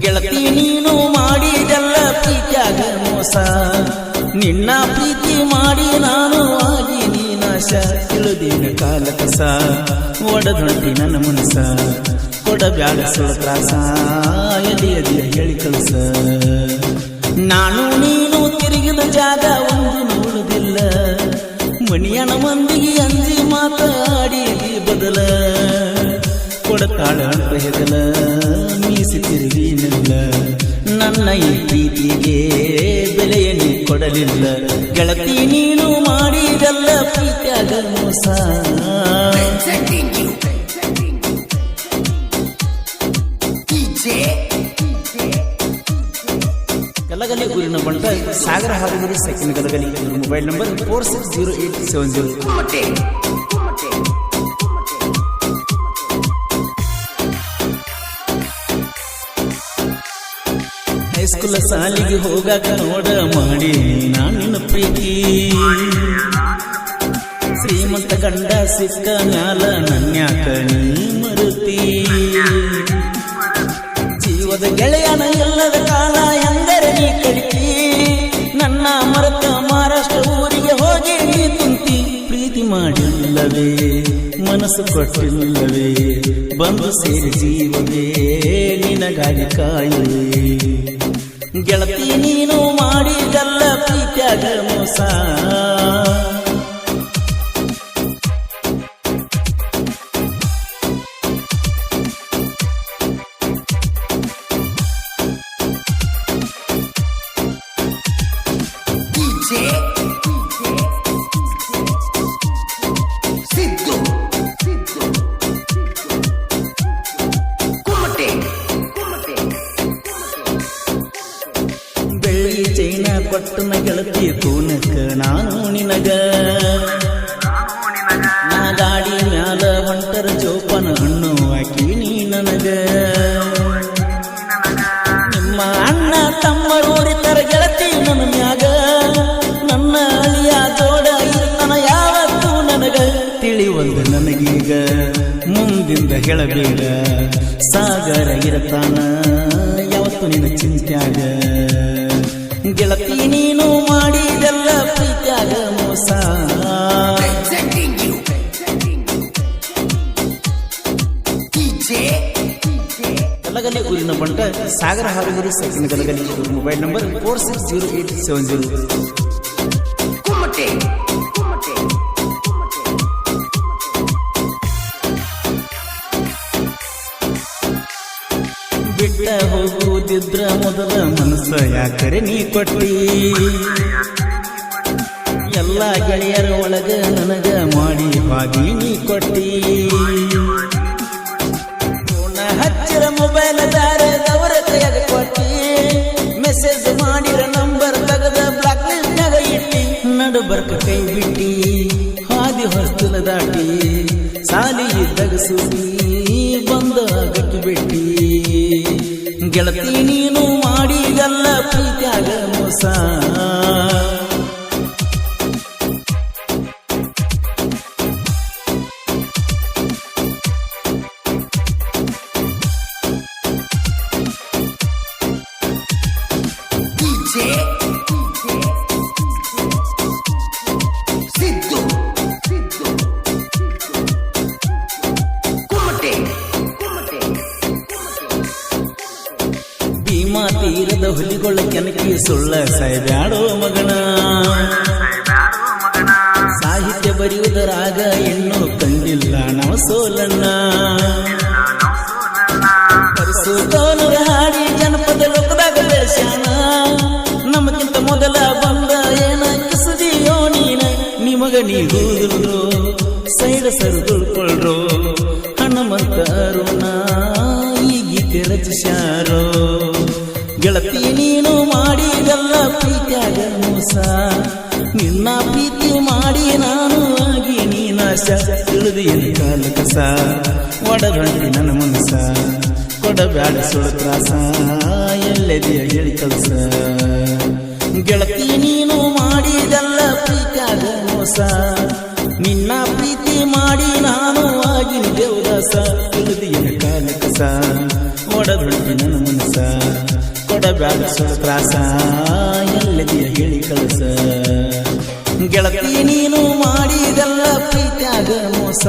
ಗೆಳತಿ ನೀನು ಮಾಡಿದೆಲ್ಲ ಪ್ರೀತಿಯಾಗ ಮೋಸ, ನಿನ್ನ ಪ್ರೀತಿ ಮಾಡಿ ನಾನು ಆಗಿ ನೀನಾಶ. ತಿಳಿದಿನ ಕಾಲ ಕಸ ಒಡದೊಳತಿ ನನ್ನ ಮನಸ, ಕೊಡಬ್ಯಾಡ ಸುಳ ತ್ರಾಸ ಎದಿ ಎದಿಯ ಹೇಳಿ ಕಳಸ. ನಾನು ನೀನು ತಿರುಗಿದ ಜಾಗ ಒಂದು ನೋಡುವುದಿಲ್ಲ, ಮನಿಯನ ಮಂದಿಗೆ ಅಂಜಿ ಮಾತಾಡಿ ಬದಲ. ಕೊಡತಾಳ ಅಂತ ಹೆದಲ ಮೀಸಿ ತಿರುಗಿ ನಿಲ್ಲ, ನನ್ನ ಈ ಪ್ರೀತಿಗೆ ಬೆಲೆಯ ನೀ ಕೊಡಲಿಲ್ಲ. ಗೆಳತಿ ನೀನು ಮಾಡಿದೆಲ್ಲ ಪ್ರೀತಿಯಾಗ ಮೋಸ. ಗಲಗಲಿ ಊರಿನ ಬಂಟ ಸಾಗರ ಹಾರುಗುರಿ second Galagali. Mobile number 460870. High school ಸಾಲಿಗೆ ಹೋಗಾಕ ನೋಡ ಮಾಡಿ ನಾನಿನ ಪ್ರೀತಿ, ಶ್ರೀಮಂತ ಗಂಡ ಸಿಕ್ಕ ಮ್ಯಾಲ ನನ್ಯಾಕ ನೀ ಮರುತಿ. ಜೀವದ ಗೆಳೆಯನ ಎಲ್ಲದ ಕಾಲ ಎಂದರೆ ನೀ ಕಡಿತಿ, ನನ್ನ ಮರತ ಮಹಾರಾಷ್ಟ್ರ ಊರಿಗೆ ಹೋಗಿ ನೀ ಕುಂತಿ. ಪ್ರೀತಿ ಮಾಡಿಲ್ಲವೇ ಮನಸ್ಸು ಕೊಟ್ಟಿಲ್ಲವೇ, ಬಂದು ಸೇರಿ ಜೀವವೇ ನಿನಗಾಗಿ ಕಾಯುವೆ. ಗೆಳತಿ ನೀನು ಮಾಡಿದೆಲ್ಲ ಪ್ರೀತಿಯಾಗ ಮೋಸ. ಬೆಳ್ಳಿ ಚೈನ ಕೊಟ್ಟನ ಗೆಳತಿ ಕೂನಕ ನಾನು ನಿನಗ, ನಾ ಗಾಡಿ ಮ್ಯಾಲ ಹೊಂಟರ ಜೋಪಾನ ಹಣ್ಣು ಹಾಕಿ ನೀ ನನಗ. ನಿಮ್ಮ ಅಣ್ಣ ತಮ್ಮರು ಉರಿತರ ಗೆಳತಿ ನನ್ನ ಮ್ಯಾಗ, ನನ್ನ ಅಳಿಯ ಜೋಡ ಇರ್ತನ ಯಾವತ್ತೂ ನನಗ. ತಿಳಿವಲ್ದು ನನಗೀಗ ಮುಂದಿಂದ ಹೇಳಬೇಡ, ಸಾಗರ ಇರತಾನ ಯಾವತ್ತು ನಿನ್ನ ಚಿಂತ್ಯಾಗ. ಗೆಳತಿ ನೀನು ಮಾಡಿದೆಲ್ಲ ಪ್ರೀತಿಯಾಗ ಮೋಸ. ಗಲಗಲಿ ಊರಿನ ಬಂಟ ಸಾಗರ ಹಾರುಗುರಿ ಸೆಕೆಂಡ್ ಗಲಗಲಿ. Mobile number 460870. ಬಿಟ್ಟ ಹೋಗುವುದಿದ್ರ ಮೊದಲ ಮನಸ್ಸ ಯಾಕರೆ ನೀ ಕೊಟ್ಟಿ, ಎಲ್ಲ ಗೆಳೆಯರ ಒಳಗ ನನಗ ಮಾಡಿ ಬಾಗಿ ನೀ ಕೊಟ್ಟಿ. ಫೋನ ಹಚ್ಚಿರ ಮೊಬೈಲ್ ದಾರದವರ ಕೈಯಾಗ ಕೊಟ್ಟಿ, ಮೆಸೇಜ್ ಮಾಡಿರ ನಂಬರ್ ತೆಗೆದ ಬ್ಲಾಕ್ ಲಿಸ್ಟ್ನಾಗ ಇಟ್ಟಿ. ನಡು ಬರ್ಕ ಕೈ ಬಿಟ್ಟಿ ಹಾದಿ ಹೊಸ್ತಲ ದಾಟಿ, ಸಾಲಿ ಇದ್ದಾಗ ಸುದ್ದಿ ಬಂದ ಗಟ್ಟಿ ಬಿಟ್ಟಿ. ಗೆಳತಿ ನೀನು ಮಾಡಿದೆಲ್ಲ ಪ್ರೀತಿಯಾಗ ಮೋಸ. ಭೀಮಾ ತೀರದ ಹುಲಿಗೊಳ್ಳ ಕೆನಕಿ ಸುಳ್ಳ ಸಾಯ್ಬ್ಯಾಡೋ ಮಗನ, ಸಾಹಿತ್ಯ ಬರೆಯುವುದರಾಗ ಇನ್ನೂ ಕಂಡಿಲ್ಲ ನಾವು ಸೋಲನ್ನ. ಪರಿಸೋನೂರ ಹಾಡಿ ಜನಪದ ಲೋಕದಾಗ ಬೆಳೆಸ್ಯಾನ, ನಮಗಿಂತ ಮೊದಲ ಬಂದ ಏನ ಕಿಸುದಿಯೋ ನೀನ. ನಿಮಗ ನೀಗುವುದಿಲ್ರೋ ಸೈಡ ಸರಿದುಳ್ಕೊಳ್ರೋ, ಹನುಮಂತ ಅರುಣ ಈ ಗೀತೆ ರಚಿಸ್ಯಾರೋ. ಗೆಳತಿ ನೀನು ಮಾಡಿದೆಲ್ಲ ಪ್ರೀತಿಯಾಗ ಮೋಸ, ನಿನ್ನ ಪ್ರೀತಿ ಮಾಡಿ ನಾನು ಆಗಿ ನೀನಾಶ. ತಿಳಿದಿಯನ ಕಾಲ ಕಸ ಒಡಗಂಟಿ ನನ್ನ ಮನಸ, ಕೊಡಬ್ಯಾಡ ಸುಳ ತ್ರಾಸ ಎಲ್ಲೆದಿಯ ಹೇಳಿ ಕಳಸ. ಗೆಳತಿ ನೀನು ಮಾಡಿದೆಲ್ಲ ಪ್ರೀತಿಯಾಗ ಮೋಸ, ನಿನ್ನ ಪ್ರೀತಿ ಮಾಡಿ ನಾನು ಆಗಿನ ದೇವದಾಸ. ತಿಳಿದಿಯನ ಕಾಲ ಕಸ ಹೊಡೆದುಂಟಿ ನನ್ನ ಮನಸ ಕೊಡಬ್ಯಾಡ ಸುಳ ತ್ರಾಸ ಎಲ್ಲದಿಯ ಹೇಳಿ ಕಳಸ ಗೆಳತಿ ನೀನು ಮಾಡಿದೆಲ್ಲ ಪ್ರೀತ್ಯಾಗ ಮೋಸ